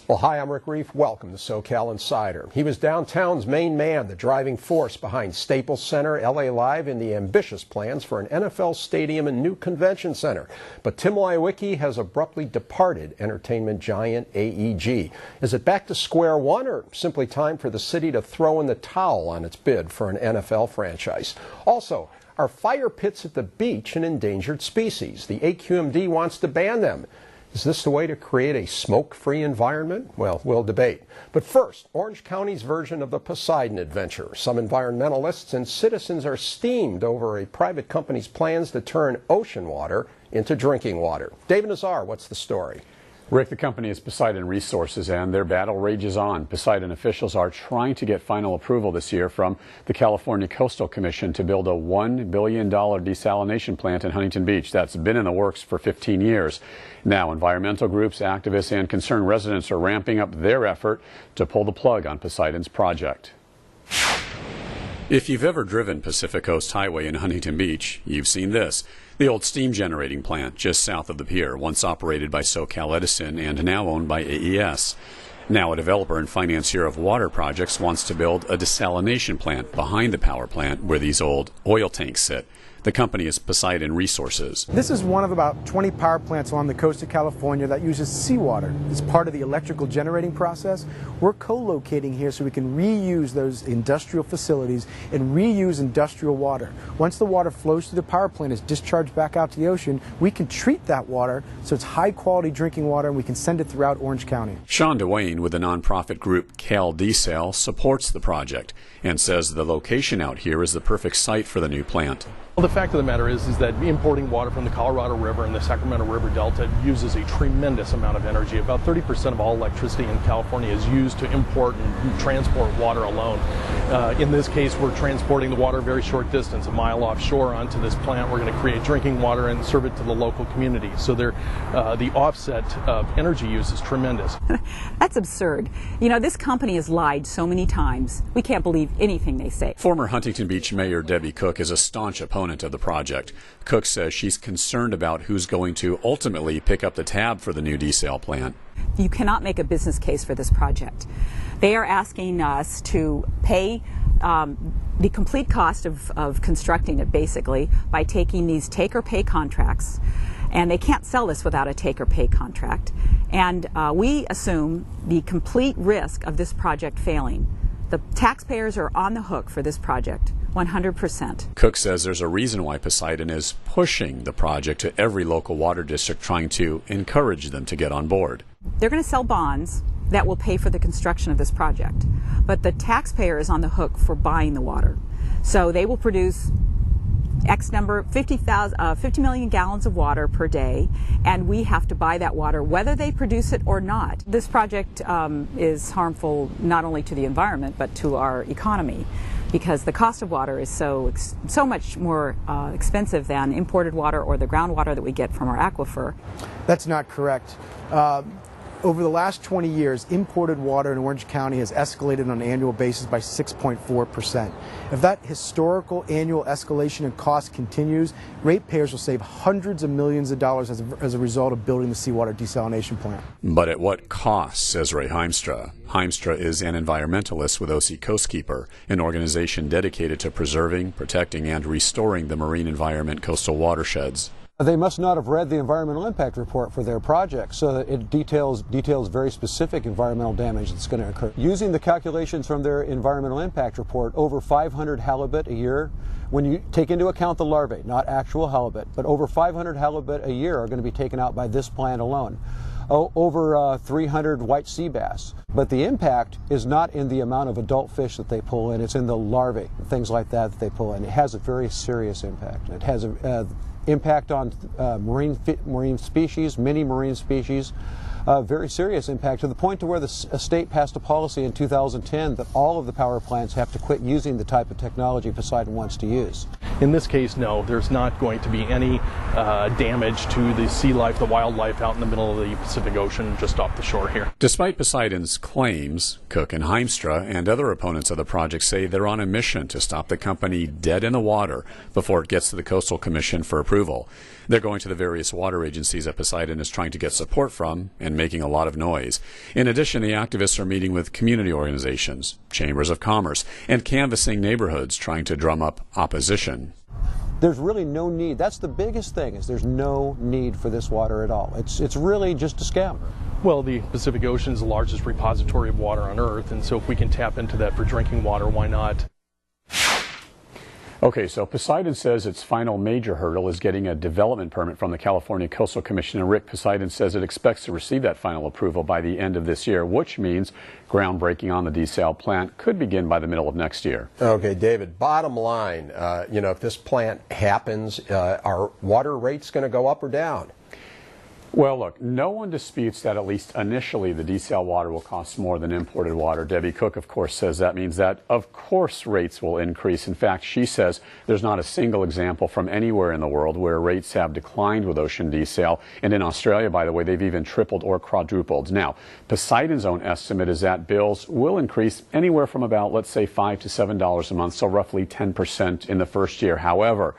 Well, hi, I'm Rick Reiff. Welcome to SoCal Insider. He was downtown's main man, the driving force behind Staples Center, LA Live, and the ambitious plans for an NFL stadium and new convention center. But Tim Leiweke has abruptly departed entertainment giant AEG. Is it back to square one, or simply time for the city to throw in the towel on its bid for an NFL franchise? Also, are fire pits at the beach an endangered species? The AQMD wants to ban them. Is this the way to create a smoke-free environment? Well, we'll debate. But first, Orange County's version of the Poseidon adventure. Some environmentalists and citizens are steamed over a private company's plans to turn ocean water into drinking water. David Nazar, what's the story? Rick, the company is Poseidon Resources, and their battle rages on. Poseidon officials are trying to get final approval this year from the California Coastal Commission to build a $1 billion desalination plant in Huntington Beach. That's been in the works for 15 years. Now, environmental groups, activists, and concerned residents are ramping up their effort to pull the plug on Poseidon's project. If you've ever driven Pacific Coast Highway in Huntington Beach, you've seen this. The old steam generating plant just south of the pier, once operated by SoCal Edison and now owned by AES. Now a developer and financier of water projects wants to build a desalination plant behind the power plant where these old oil tanks sit. The company is Poseidon Resources. This is one of about 20 power plants along the coast of California that uses seawater as part of the electrical generating process. We're co-locating here so we can reuse those industrial facilities and reuse industrial water. Once the water flows through the power plant, is discharged back out to the ocean, we can treat that water so it's high-quality drinking water, and we can send it throughout Orange County. Sean Dwayne with the nonprofit group Cal Desal supports the project and says the location out here is the perfect site for the new plant. Well, the fact of the matter is that importing water from the Colorado River and the Sacramento River Delta uses a tremendous amount of energy. About 30% of all electricity in California is used to import and transport water alone. In this case, we're transporting the water a very short distance, a mile offshore, onto this plant. We're going to create drinking water and serve it to the local community. So the offset of energy use is tremendous. That's absurd. You know, this company has lied so many times. We can't believe anything they say. Former Huntington Beach Mayor Debbie Cook is a staunch opponent of the project. Cook says she's concerned about who's going to ultimately pick up the tab for the new desal plant. You cannot make a business case for this project. They are asking us to pay the complete cost of constructing it, basically, by taking these take-or-pay contracts. And they can't sell this without a take-or-pay contract. And we assume the complete risk of this project failing. The taxpayers are on the hook for this project, 100%. Cook says there's a reason why Poseidon is pushing the project to every local water district, trying to encourage them to get on board. They're going to sell bonds that will pay for the construction of this project, but the taxpayer is on the hook for buying the water. So they will produce X number, 50 million gallons of water per day, and we have to buy that water whether they produce it or not. This project is harmful not only to the environment but to our economy, because the cost of water is so much more expensive than imported water or the groundwater that we get from our aquifer. That's not correct. Over the last 20 years, imported water in Orange County has escalated on an annual basis by 6.4%. If that historical annual escalation in cost continues, ratepayers will save hundreds of millions of dollars as a result of building the seawater desalination plant. But at what cost, says Ray Heimstra. Heimstra is an environmentalist with OC Coastkeeper, an organization dedicated to preserving, protecting, and restoring the marine environment coastal watersheds. They must not have read the environmental impact report for their project, so that it details very specific environmental damage that's going to occur. Using the calculations from their environmental impact report, over 500 halibut a year, when you take into account the larvae, not actual halibut, but over 500 halibut a year are going to be taken out by this plant alone. Over 300 white sea bass. But the impact is not in the amount of adult fish that they pull in, it's in the larvae, things like that they pull in. It has a very serious impact. It has a impact on marine species, many marine species, very serious impact, to the point to where the state passed a policy in 2010 that all of the power plants have to quit using the type of technology Poseidon wants to use. In this case, no, there's not going to be any damage to the sea life, the wildlife out in the middle of the Pacific Ocean just off the shore here. Despite Poseidon's claims, Cook and Heimstra and other opponents of the project say they're on a mission to stop the company dead in the water before it gets to the Coastal Commission for approval. They're going to the various water agencies that Poseidon is trying to get support from and and making a lot of noise. In addition, the activists are meeting with community organizations, chambers of commerce, and canvassing neighborhoods, trying to drum up opposition. There's really no need. That's the biggest thing, is there's no need for this water at all. It's really just a scam. Well, the Pacific Ocean is the largest repository of water on Earth, and so if we can tap into that for drinking water, why not? Okay, so Poseidon says its final major hurdle is getting a development permit from the California Coastal Commission, and Rick Poseidon says it expects to receive that final approval by the end of this year, which means groundbreaking on the desal plant could begin by the middle of next year. Okay, David, bottom line, if this plant happens, are water rates going to go up or down? Well, look, no one disputes that at least initially the desal water will cost more than imported water. Debbie Cook, of course, says that means that, of course, rates will increase. In fact, she says there's not a single example from anywhere in the world where rates have declined with ocean desal. And in Australia, by the way, they've even tripled or quadrupled. Now, Poseidon's own estimate is that bills will increase anywhere from about, let's say, $5 to $7 a month, so roughly 10% in the first year. However,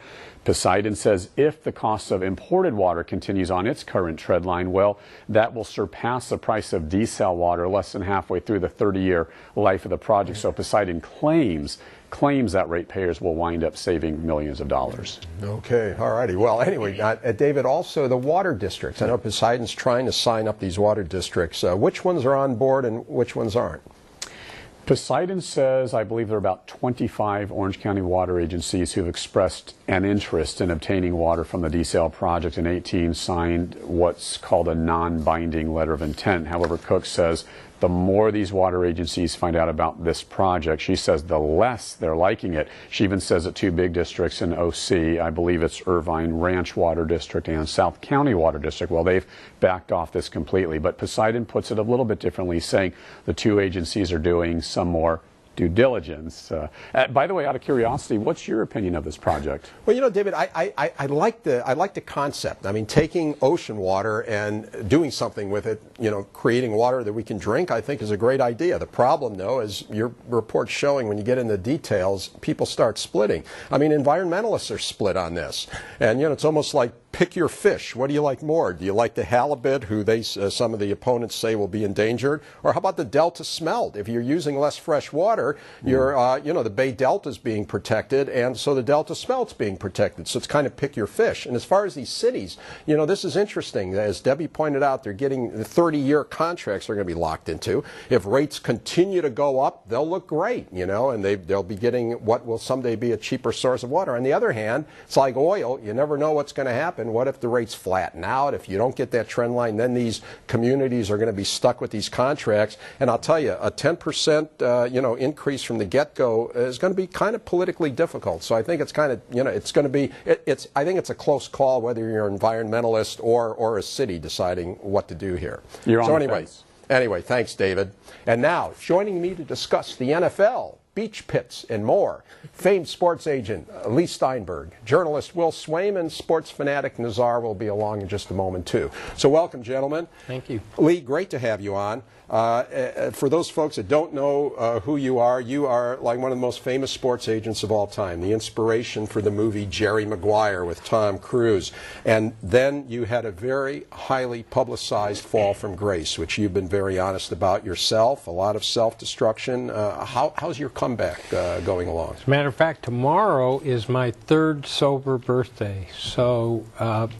Poseidon says if the cost of imported water continues on its current trend line, well, that will surpass the price of desal water less than halfway through the 30-year life of the project. So Poseidon claims that ratepayers will wind up saving millions of dollars. Okay, all righty. Well, anyway, David, also the water districts. I know Poseidon's trying to sign up these water districts. Which ones are on board and which ones aren't? Poseidon says, I believe there are about 25 Orange County water agencies who have expressed an interest in obtaining water from the desal project, and 18 signed what's called a non-binding letter of intent. However, Cook says the more these water agencies find out about this project, she says the less they're liking it. She even says that two big districts in OC, I believe it's Irvine Ranch Water District and South County Water District, well, they've backed off this completely. But Poseidon puts it a little bit differently, saying the two agencies are doing some more due diligence. By the way, out of curiosity, what's your opinion of this project? Well, David, I like the concept. I mean, taking ocean water and doing something with it, creating water that we can drink, I think is a great idea. The problem, though, is your report's showing when you get into details, people start splitting. I mean, environmentalists are split on this. And, it's almost like pick your fish. What do you like more? Do you like the halibut, who some of the opponents say will be endangered? Or how about the Delta smelt? If you're using less fresh water, you're, the Bay Delta is being protected, and so the Delta smelt's being protected. So it's kind of pick your fish. And as far as these cities, this is interesting. As Debbie pointed out, they're getting the 30-year contracts they're going to be locked into. If rates continue to go up, they'll look great, and they'll be getting what will someday be a cheaper source of water. On the other hand, it's like oil. You never know what's going to happen. What if the rates flatten out? If you don't get that trend line, then these communities are going to be stuck with these contracts. And I'll tell you, a 10% increase from the get-go is going to be kind of politically difficult. So I think it's kind of, it's going to be, I think it's a close call whether you're an environmentalist or a city deciding what to do here. You're on the fence. Anyway, thanks, David. And now, joining me to discuss the NFL, beach pits, and more, famed sports agent Lee Steinberg, journalist Will Swaim, and sports fanatic Nazar will be along in just a moment, too. So welcome, gentlemen. Thank you. Lee, great to have you on. For those folks that don't know who you are like one of the most famous sports agents of all time, the inspiration for the movie Jerry Maguire with Tom Cruise. And then you had a very highly publicized fall from grace, which you've been very honest about yourself, a lot of self-destruction. How's your comeback going along? As a matter of fact, tomorrow is my third sober birthday, so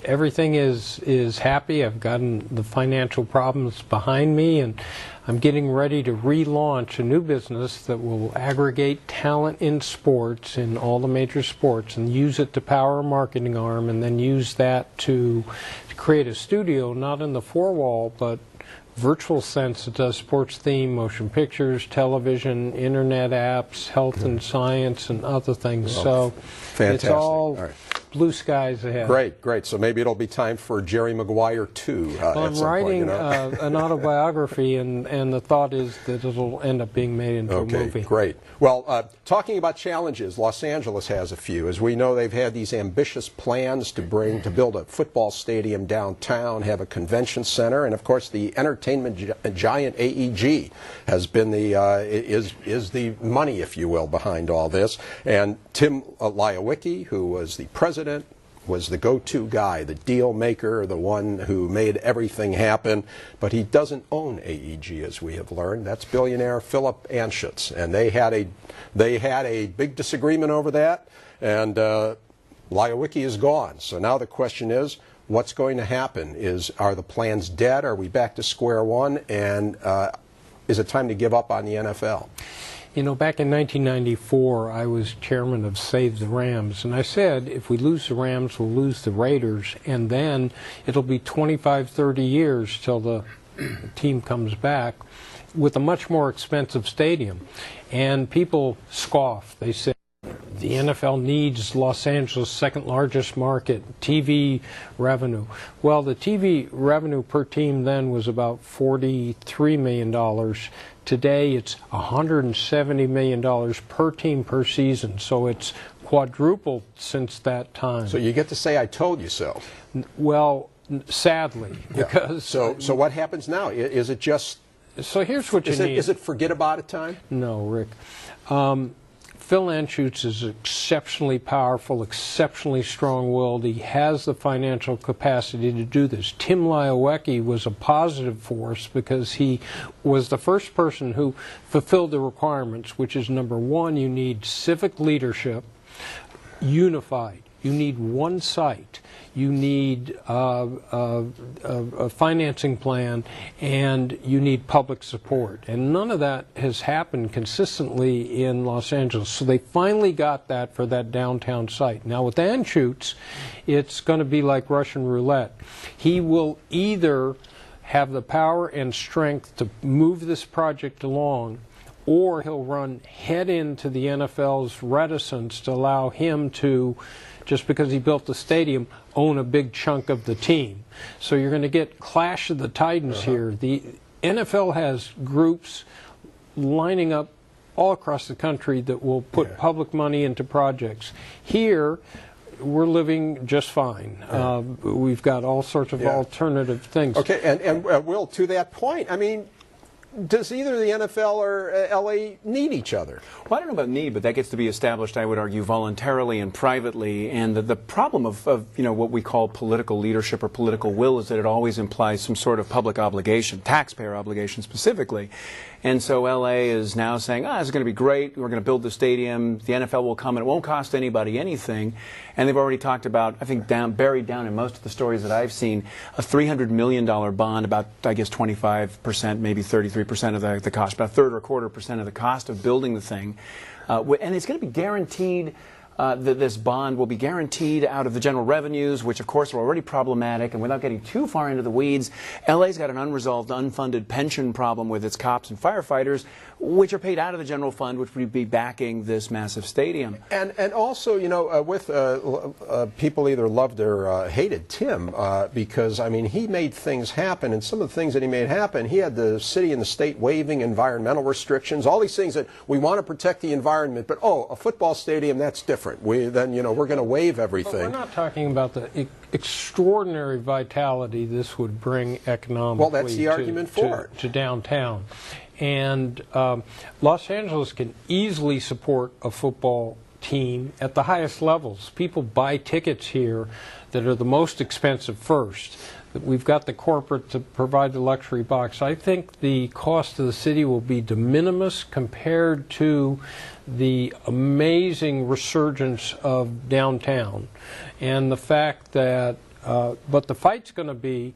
everything is happy. I've gotten the financial problems behind me, and I'm getting ready to relaunch a new business that will aggregate talent in sports, in all the major sports, and use it to power a marketing arm, and then use that to create a studio, not in the four-wall, but virtual sense that does sports theme, motion pictures, television, internet apps, health and science, and other things. So fantastic. It's all blue skies ahead. Great. So maybe it'll be time for Jerry Maguire 2 well, I'm writing an autobiography, and the thought is that it'll end up being made into a movie. Great. Well, talking about challenges, Los Angeles has a few. As we know, they've had these ambitious plans to build a football stadium downtown, have a convention center, and of course the entertainment giant AEG has been is the money, if you will, behind all this. And Tim Liowicki, who was the president, was the go-to guy, the deal maker, the one who made everything happen, but he doesn't own AEG, as we have learned. That's billionaire Philip Anschutz, and they had a big disagreement over that, and Lyowicki is gone. So now the question is, what's going to happen? Are the plans dead? Are we back to square one? And is it time to give up on the NFL? You know, back in 1994, I was chairman of Save the Rams, and I said, if we lose the Rams, we'll lose the Raiders, and then it'll be 25, 30 years till the team comes back with a much more expensive stadium. And people scoff. They say, the NFL needs Los Angeles' second largest market, TV revenue. Well, the TV revenue per team then was about $43 million. Today it's $170 million per team per season. So it's quadrupled since that time. So you get to say, I told you so. Well, sadly. Yeah. Because so what happens now? Is it just... So here's what you need. Is it forget about it time? No, Rick. Phil Anschutz is exceptionally powerful, exceptionally strong-willed. He has the financial capacity to do this. Tim Lyowicki was a positive force because he was the first person who fulfilled the requirements, which is, number one, you need civic leadership, unified. You need one site. You need a financing plan, and you need public support. And none of that has happened consistently in Los Angeles. So they finally got that for that downtown site. Now with Anschutz, it's going to be like Russian roulette. He will either have the power and strength to move this project along, or he'll run head into the NFL's reticence to allow him to, just because he built the stadium, own a big chunk of the team. So you're going to get clash of the titans here. The NFL has groups lining up all across the country that will put public money into projects. Here, we're living just fine. We've got all sorts of alternative things. Okay, and Will, to that point, I mean, does either the NFL or LA need each other? Well, I don't know about need, but that gets to be established, I would argue, voluntarily and privately. And the problem of what we call political leadership or political will is that it always implies some sort of public obligation, taxpayer obligation specifically. And so LA is now saying, this is going to be great. We're going to build the stadium. The NFL will come and it won't cost anybody anything. And they've already talked about, I think buried down in most of the stories that I've seen, a $300 million bond, about, I guess, 25%, maybe 33% of the cost, about a third or a quarter percent of the cost of building the thing. And it's going to be guaranteed. This bond will be guaranteed out of the general revenues, which of course are already problematic. And without getting too far into the weeds, LA's got an unresolved, unfunded pension problem with its cops and firefighters, which are paid out of the general fund, which would be backing this massive stadium. And also, with people either loved or hated Tim because, I mean, he made things happen, and some of the things that he made happen, he had the city and the state waiving environmental restrictions, all these things that we want to protect the environment, but a football stadium, that's different. We're going to waive everything. But we're not talking about the extraordinary vitality this would bring economically. Well, that's the argument for it. To downtown. And Los Angeles can easily support a football team at the highest levels. People buy tickets here that are the most expensive first. We've got the corporate to provide the luxury box. I think the cost to the city will be de minimis compared to the amazing resurgence of downtown. And the fact that, but the fight's going to be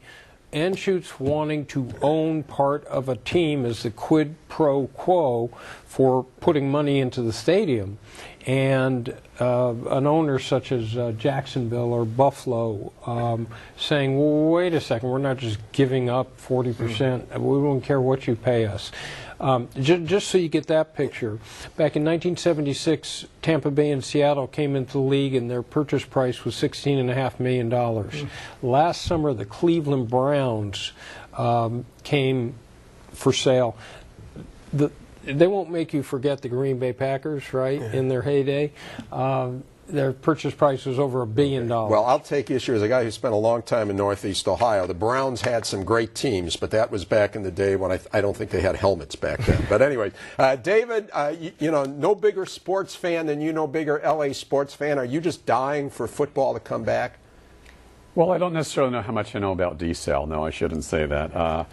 Anschutz wanting to own part of a team as the quid pro quo for putting money into the stadium. And an owner such as Jacksonville or Buffalo saying, well, wait a second, we're not just giving up 40%. We don't care what you pay us. Just so you get that picture, back in 1976, Tampa Bay and Seattle came into the league and their purchase price was $16.5 million. Last summer, the Cleveland Browns came for sale. They won't make you forget the Green Bay Packers, right, in their heyday. Their purchase price was over $1 billion. Well, I'll take issue as a guy who spent a long time in Northeast Ohio. The Browns had some great teams, but that was back in the day when I don't think they had helmets back then. But anyway, David, no bigger sports fan than you, no bigger LA sports fan. Are you just dying for football to come back? Well, I don't necessarily know how much I know about desal. No, I shouldn't say that.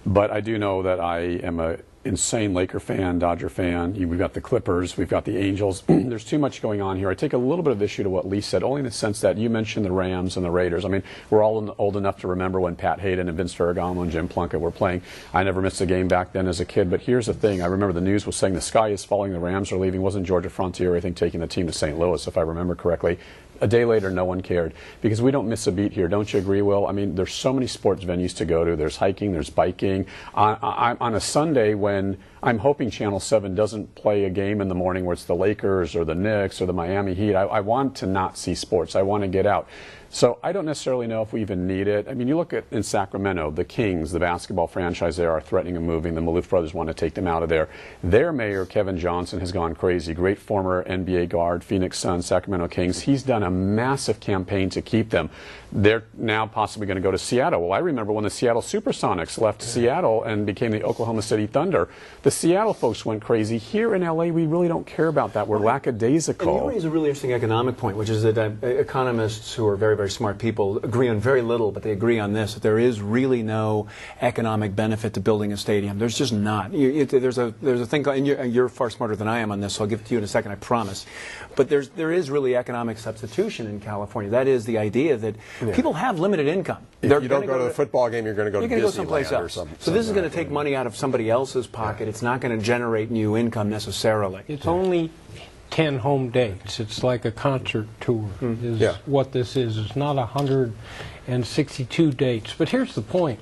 But I do know that I am a insane Laker fan, Dodger fan. We've got the Clippers, we've got the Angels. There's too much going on here. I take a little bit of issue to what Lee said, only in the sense that you mentioned the Rams and the Raiders. I mean, we're all old enough to remember when Pat Hayden and Vince Ferragamo and Jim Plunkett were playing. I never missed a game back then as a kid, but here's the thing. I remember the news was saying the sky is falling, the Rams are leaving. Wasn't Georgia Frontier, I think, taking the team to St. Louis, if I remember correctly. A day later, no one cared, because we don't miss a beat here. Don't you agree, Will? I mean, there's so many sports venues to go to. There's hiking, there's biking. On a Sunday when I'm hoping Channel 7 doesn't play a game in the morning where it's the Lakers or the Knicks or the Miami Heat, I want to not see sports. I want to get out. So I don't necessarily know if we even need it. I mean, you look at in Sacramento, the Kings, the basketball franchise there, are threatening of moving. The Maloof brothers want to take them out of there. Their mayor, Kevin Johnson, has gone crazy. Great former NBA guard, Phoenix Suns, Sacramento Kings. He's done a massive campaign to keep them. They're now possibly going to go to Seattle. Well, I remember when the Seattle Supersonics left Seattle and became the Oklahoma City Thunder. The Seattle folks went crazy. Here in LA, we really don't care about that. We're lackadaisical. And you raise a really interesting economic point, which is that economists who are very, very smart people agree on very little, but they agree on this, that there is really no economic benefit to building a stadium. There's just not. There's a thing, and you're far smarter than I am on this, so I'll give it to you in a second, I promise. But there is really economic substitution in California. That is the idea that people have limited income. If you don't go to the football game, you're going to go to Disneyland someplace else. Or something. So this is going to take money out of somebody else's pocket. It's not going to generate new income necessarily. It's only 10 home dates. It's like a concert tour is what this is. It's not 162 dates. But here's the point.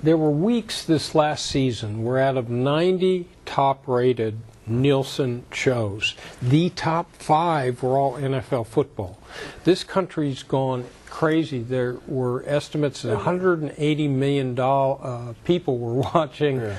There were weeks this last season where out of 90 top-rated Nielsen shows, the top 5 were all NFL football. This country's gone crazy. There were estimates that 180 million people were watching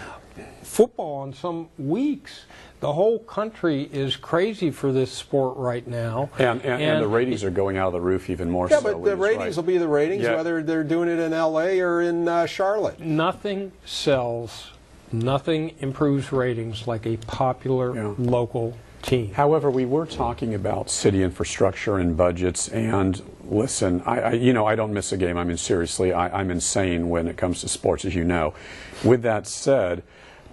football on some weeks. The whole country is crazy for this sport right now. And the ratings are going out of the roof even more. Yeah, but the ratings will be the ratings, whether they're doing it in L.A. or in Charlotte. Nothing sells, nothing improves ratings like a popular local team. However, we were talking about city infrastructure and budgets, and listen, I don't miss a game. I mean, seriously, I'm insane when it comes to sports, as you know. With that said,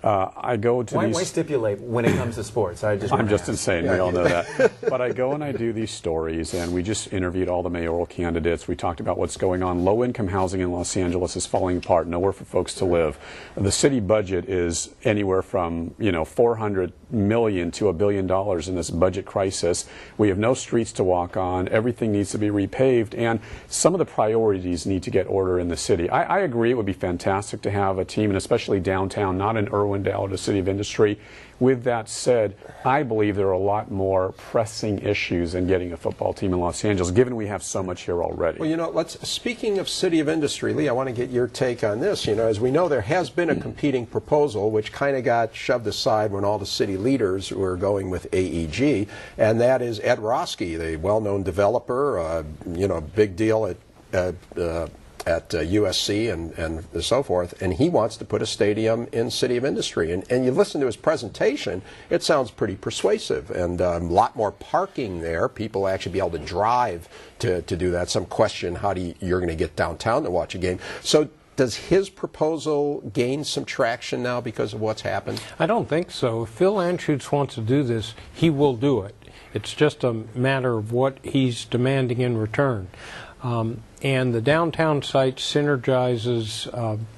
I go to these... Why stipulate when it comes to sports? I'm just insane. We all know that. But I go and I do these stories, and we just interviewed all the mayoral candidates. We talked about what's going on. Low-income housing in Los Angeles is falling apart. Nowhere for folks to live. The city budget is anywhere from $400 million to $1 billion in this budget crisis. We have no streets to walk on. Everything needs to be repaved, and some of the priorities need to get order in the city. I agree it would be fantastic to have a team, and especially downtown, not in Irwindale or the City of Industry. With that said, I believe there are a lot more pressing issues than getting a football team in Los Angeles, given we have so much here already. Well, speaking of City of Industry, Lee, I want to get your take on this. As we know, there has been a competing proposal which kind of got shoved aside when all the city leaders were going with AEG, and that is Ed Roski, the well-known developer, big deal at USC and so forth, and he wants to put a stadium in City of Industry. And you listen to his presentation, it sounds pretty persuasive, and a lot more parking there. People actually be able to drive to do that. Some question how you're going to get downtown to watch a game. So does his proposal gain some traction now because of what's happened? I don't think so. If Phil Anschutz wants to do this, he will do it. It's just a matter of what he's demanding in return. And the downtown site synergizes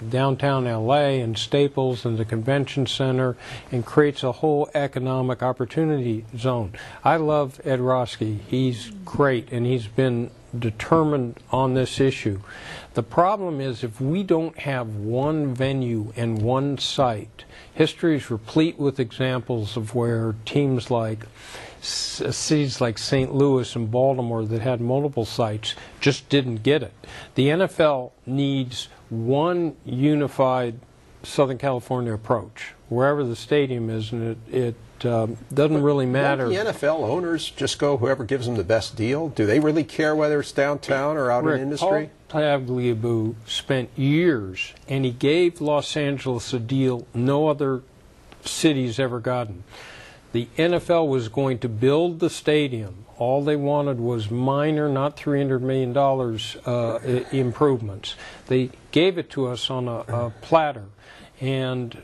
downtown LA and Staples and the convention center and creates a whole economic opportunity zone. I love Ed Roski. He's great, and he's been determined on this issue. The problem is if we don't have one venue and one site, history is replete with examples of where teams like cities like St. Louis and Baltimore that had multiple sites just didn't get it. The NFL needs one unified Southern California approach, wherever the stadium is, and it doesn't really matter. Don't the NFL owners just go whoever gives them the best deal? Do they really care whether it's downtown or out in industry? Paul Tagliabue spent years, and he gave Los Angeles a deal no other city's ever gotten. The NFL was going to build the stadium. All they wanted was minor, not $300 million improvements. They gave it to us on a platter, and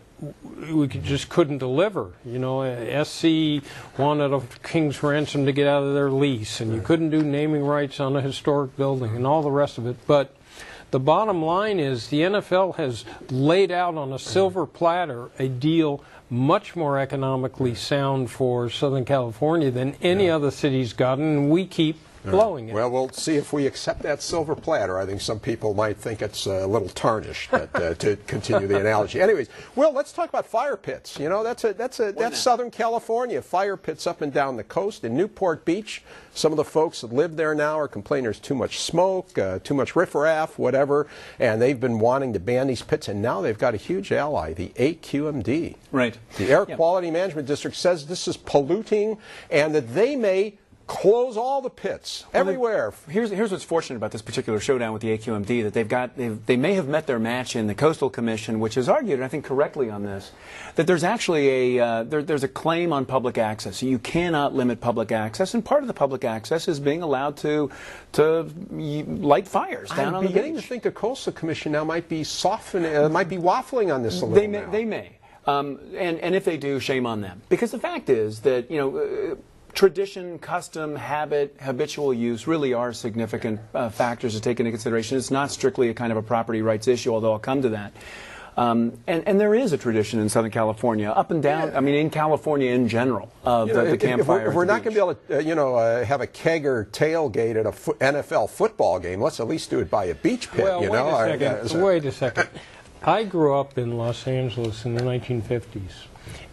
we just couldn't deliver. You know, SC wanted a king's ransom to get out of their lease, and you couldn't do naming rights on a historic building and all the rest of it. But the bottom line is the NFL has laid out on a silver platter a deal much more economically sound for Southern California than any other city's gotten, and we keep blowing it. Well, we'll see if we accept that silver platter. I think some people might think it's a little tarnished, but, to continue the analogy. Anyways, Will, let's talk about fire pits. You know, that's Southern California. Fire pits up and down the coast. In Newport Beach, some of the folks that live there now are complaining there's too much smoke, too much riffraff, whatever, and they've been wanting to ban these pits, and now they've got a huge ally, the AQMD. Right. The Air Quality Management District says this is polluting and that they may close all the pits everywhere. Here's what's fortunate about this particular showdown with the AQMD, that they may have met their match in the Coastal Commission, which has argued, and I think correctly on this, that there's actually there's a claim on public access. You cannot limit public access, and part of the public access is being allowed to light fires down on the beach. I'm beginning to think the Coastal Commission now might be might be waffling on this a little. They may. And if they do, shame on them. Because the fact is that, you know, tradition, custom, habit, habitual use really are significant factors to take into consideration. It's not strictly a kind of a property rights issue, although I'll come to that. And there is a tradition in Southern California, up and down, I mean, in California in general, of the campfire. If we're not going to be able to, have a kegger tailgate at a NFL football game, let's at least do it by a beach pit, Well, wait a second. I grew up in Los Angeles in the 1950s,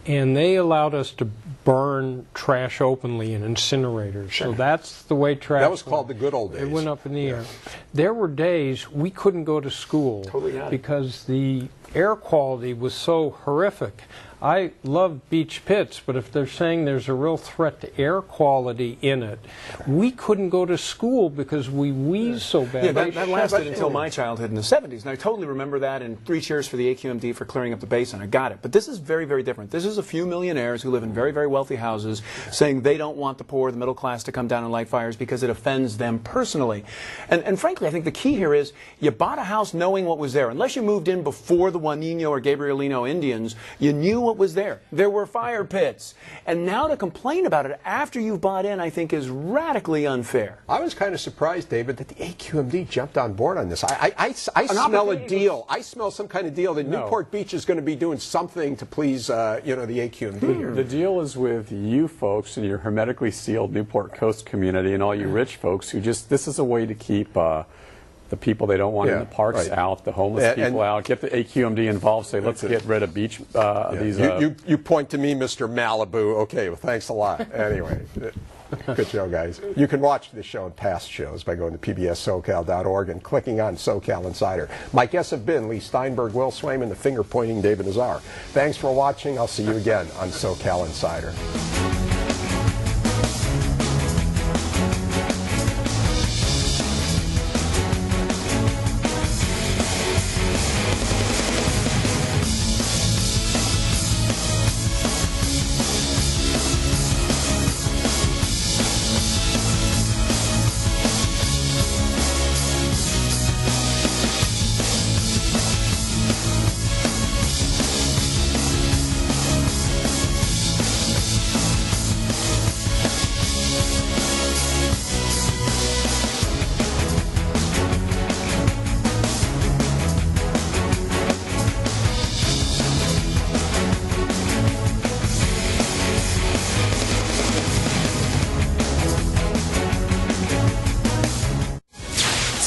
and they allowed us to burn trash openly in incinerators. Sure. So that's the way trash That was called the good old days. It went up in the air. There were days we couldn't go to school because the air quality was so horrific. I love beach pits, but if they're saying there's a real threat to air quality in it, we couldn't go to school because we wheezed so bad. Yeah, that lasted until my childhood in the 70s, and I totally remember that, and 3 cheers for the AQMD for clearing up the basin. I got it. But this is very, very different. This is a few millionaires who live in very, very wealthy houses saying they don't want the poor, the middle class, to come down and light fires because it offends them personally. And frankly, I think the key here is you bought a house knowing what was there. Unless you moved in before the Juanino or Gabrielino Indians, you knew what was there. There were fire pits. And now to complain about it after you've bought in, I think, is radically unfair. I was kind of surprised, David, that the AQMD jumped on board on this. I smell a deal. I smell some kind of deal that Newport Beach is going to be doing something to please, the AQMD. The deal is with you folks and your hermetically sealed Newport Coast community and all you rich folks who this is a way to keep the people they don't want in the parks out, the homeless people out, get the AQMD involved, say, let's get rid of beach, these... You point to me, Mr. Malibu. Okay, well, thanks a lot. Anyway, good show, guys. You can watch this show and past shows by going to pbssocal.org and clicking on SoCal Insider. My guests have been Lee Steinberg, Will Swaim, and the finger-pointing David Nazar. Thanks for watching. I'll see you again on SoCal Insider.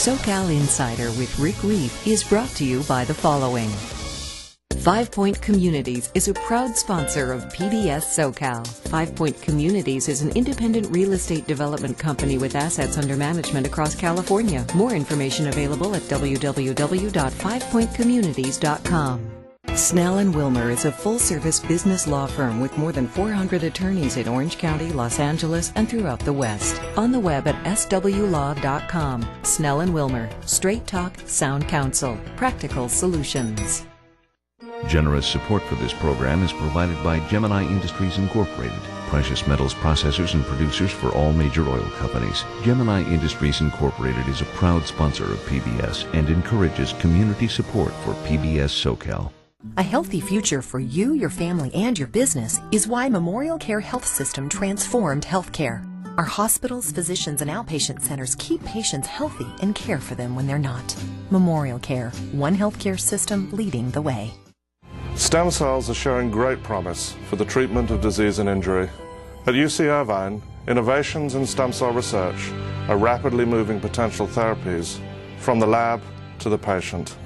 SoCal Insider with Rick Reiff is brought to you by the following. 5 Point Communities is a proud sponsor of PBS SoCal. 5 Point Communities is an independent real estate development company with assets under management across California. More information available at www.fivepointcommunities.com. Snell & Wilmer is a full-service business law firm with more than 400 attorneys in Orange County, Los Angeles, and throughout the West. On the web at swlaw.com. Snell & Wilmer. Straight talk, sound counsel. Practical solutions. Generous support for this program is provided by Gemini Industries Incorporated, precious metals processors and producers for all major oil companies. Gemini Industries Incorporated is a proud sponsor of PBS and encourages community support for PBS SoCal. A healthy future for you, your family, and your business is why Memorial Care Health System transformed healthcare. Our hospitals, physicians, and outpatient centers keep patients healthy and care for them when they're not. Memorial Care, one healthcare system leading the way. Stem cells are showing great promise for the treatment of disease and injury. At UC Irvine, innovations in stem cell research are rapidly moving potential therapies from the lab to the patient.